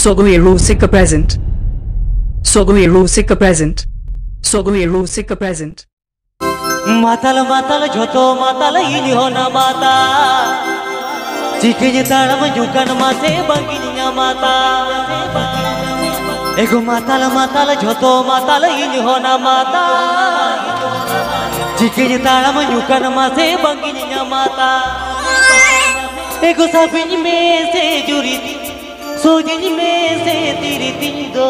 Sogai Rusika present. Sogai Rusika present. Sogai Rusika present. Matal matal joto matal ini hona mata. Jikanya taram jukan mate banginya mata. Ego matal matal joto matal ini hona mata. Jikanya taram jukan mate banginya mata. Ego sabini me se juriti, sojini me se tiriti do.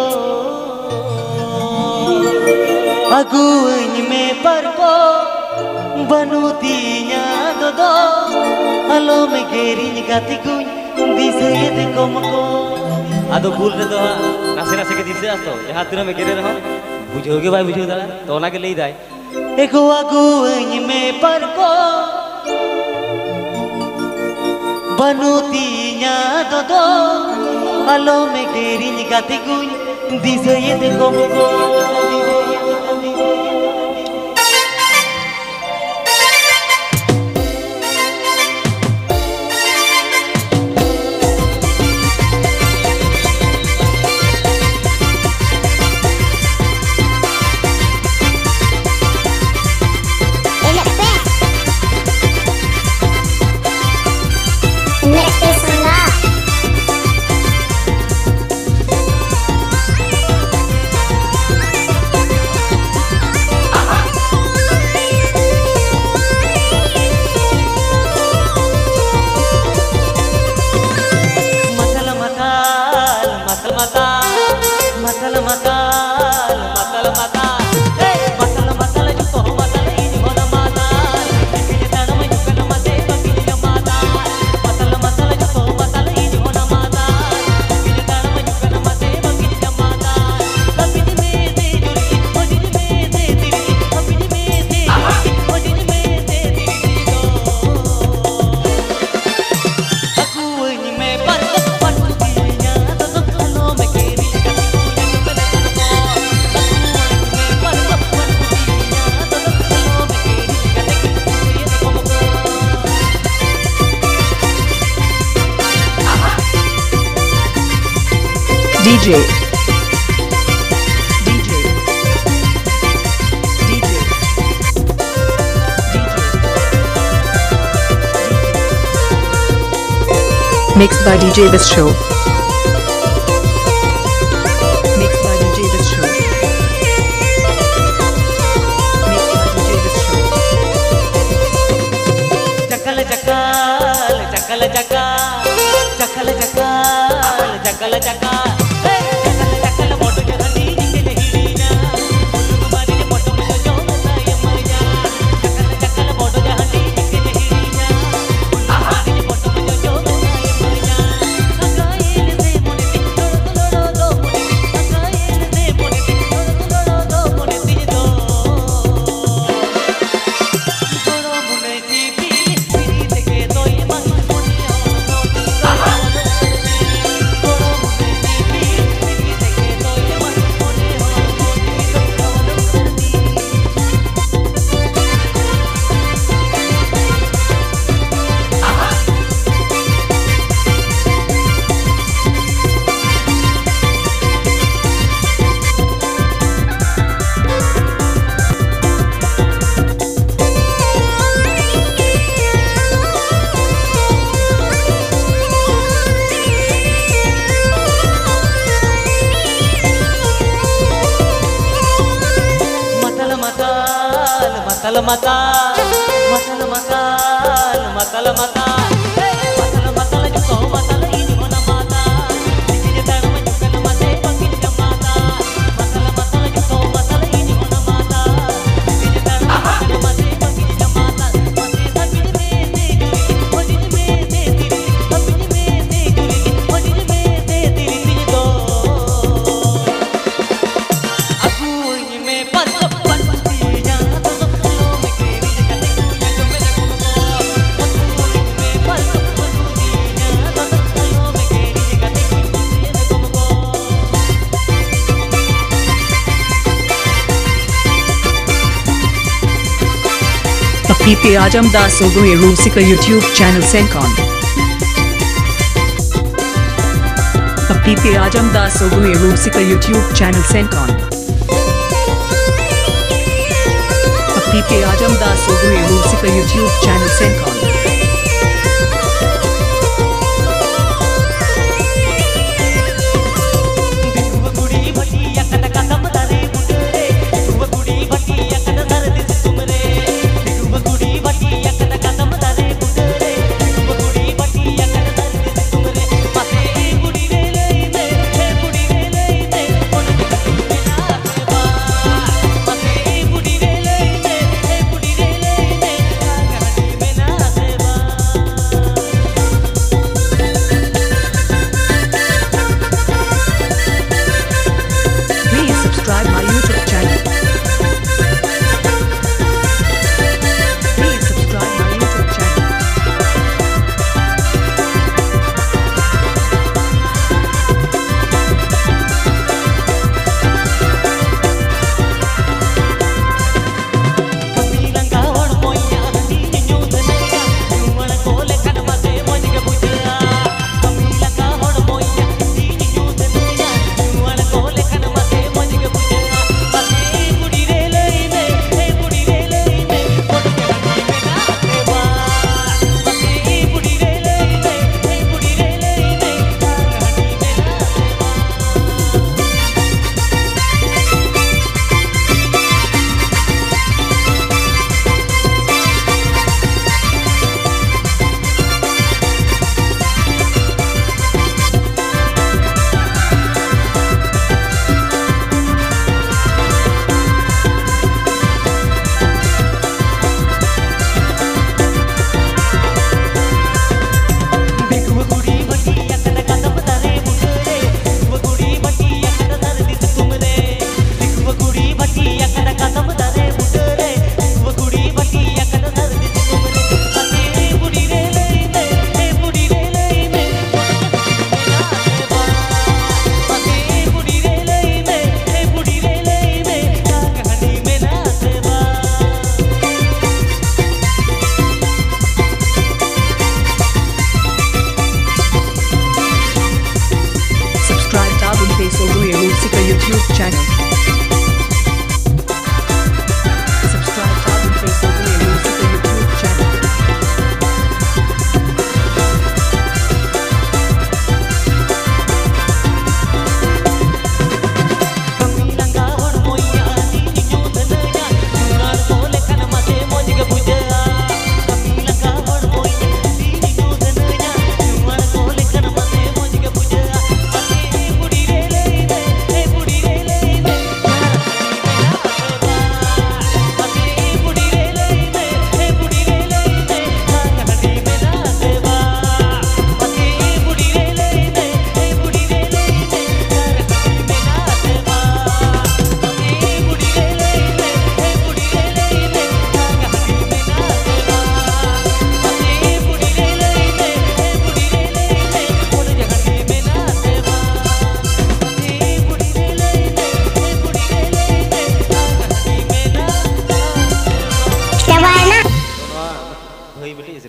Agunya me parko banutinya dodo. Alo me geri gati kuny dise yete komko. Ado भूल रहे तो नासे नासे के दिल से आस्तो जहाँ तुम में गिरे रहो बुझोगे भाई बुझो दादा तो ना के ले जाए एको अगुनी में पर को बनुतिnya dodo alo me geri gati kuny dise yete komko. DJ Mixed by DJ this show. Mixed by DJ this show. Mixed by DJ this show. Chakal chakal chakal chakal chakal chakal chakal chakal. Matal matal matal matal matal matal matal juto matal ini mana mata dikira tanam jukan mate panggil mata matal matal juto matal ini mana mata dikira tanam mate panggil mata mate tapi me te duri me te diri tapi me te duri me te diri do aku ini me pas PP Ajam Das Sogai Rusika YouTube channel Sencon. PP Ajam Das Sogai Rusika YouTube channel sent on. PP Ajam Das Sogai Rusika YouTube channel sent on. Subscribe my YouTube channel. Please subscribe my YouTube channel. Sogai Rusika YouTube channel. Subscribe to Sogai Rusika YouTube channel.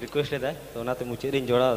request है तो ना तो मुझे दिन जोड़ा